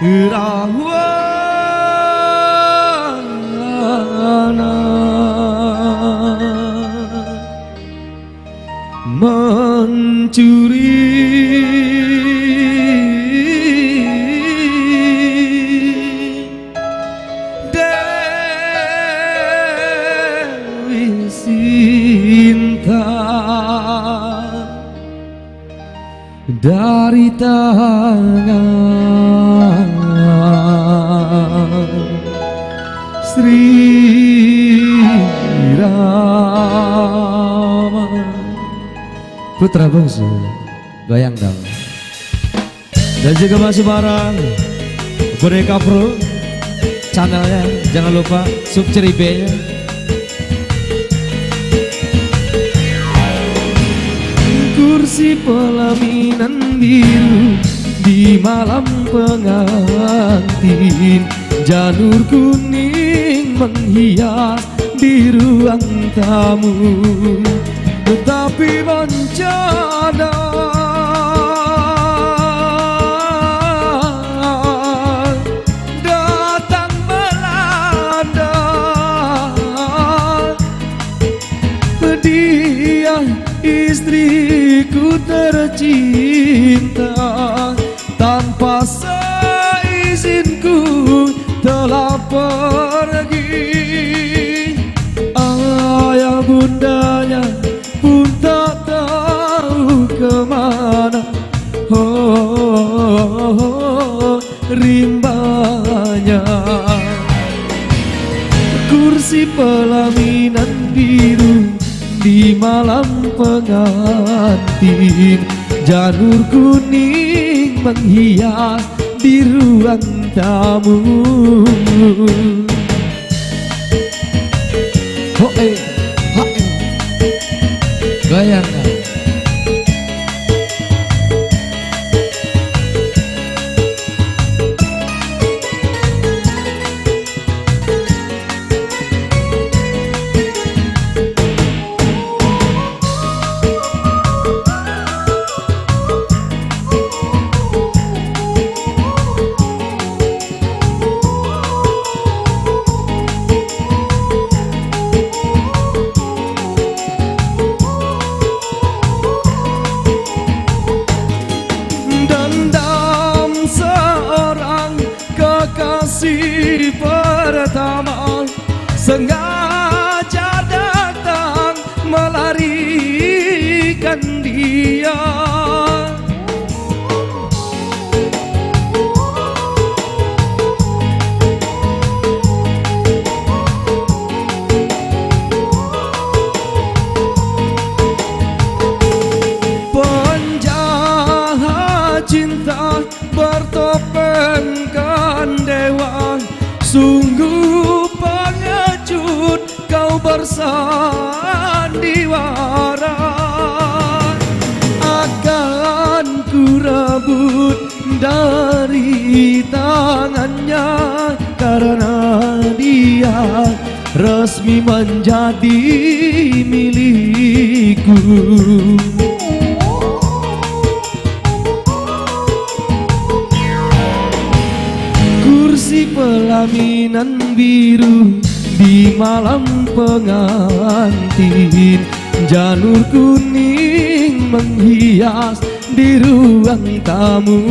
Rawana mencuri Dewi Sinta dari tangan Sri Rama. Putra bungsu goyang dong. Dan juga masih bareng Boneka Pro channelnya, jangan lupa sub ceribenya. Kursi pelaminan biru di malam pengantin, janur kuning menghias di ruang tamu. Tetapi bencana datang melanda, dia istriku tercinta, tanpa seizinku telah pergi. Ayah bundanya pun tak tahu kemana. Rimbanya kursi pelaminan biru di malam pengantin, janur kuning menghias di ruang tamu. Goyang kan? Kekasih pertama sengaja datang melarikan dia. Penjahat cinta bertopeng dewa, sungguh pengecut kau bersandiwara. Akan ku rebut dari tangannya, karena dia resmi menjadi milikku. Kursi pelaminan biru di malam pengantin, janur kuning menghias di ruang tamu.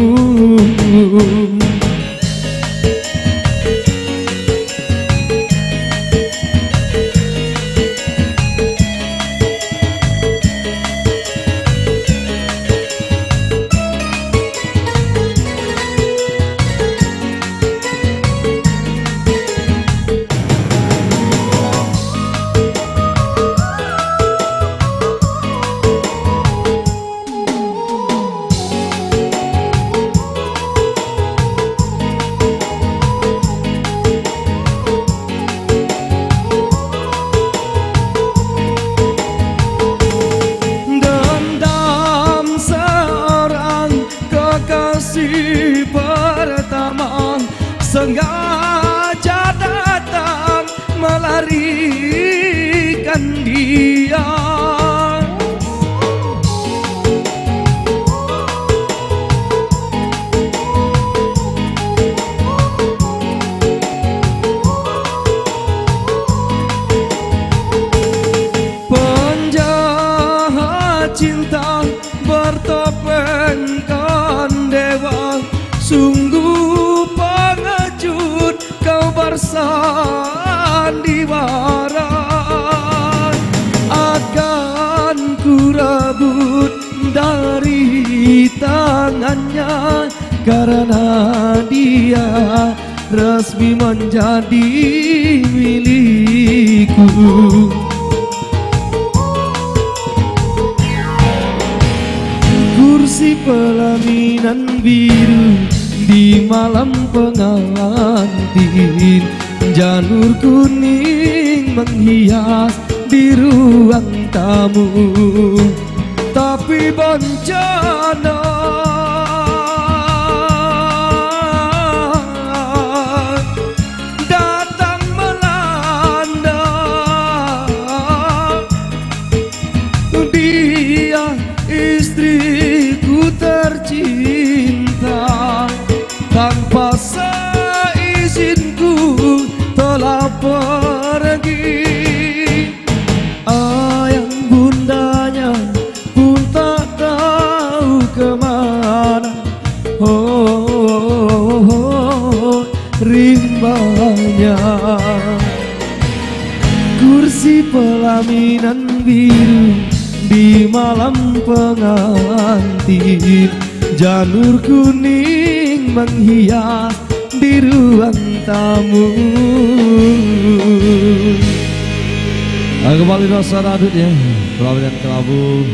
engkon dewa, sungguh pengecut kau bersandiwara. Akan ku rebut dari tangannya, karena dia resmi menjadi milikku. Kursi pelaminan biru di malam pengantin, janur kuning menghias di ruang tamu. Tapi bencana datang melanda, dia istriku tercinta, tanpa seizinku telah pergi. Ayah bundanya pun tak tahu kemana. Oh, rimbanya. Kursi pelaminan biru di malam pengantin, janur kuning menghias di ruang tamu. Kembali rasa radut ya, pelaminan kelabu.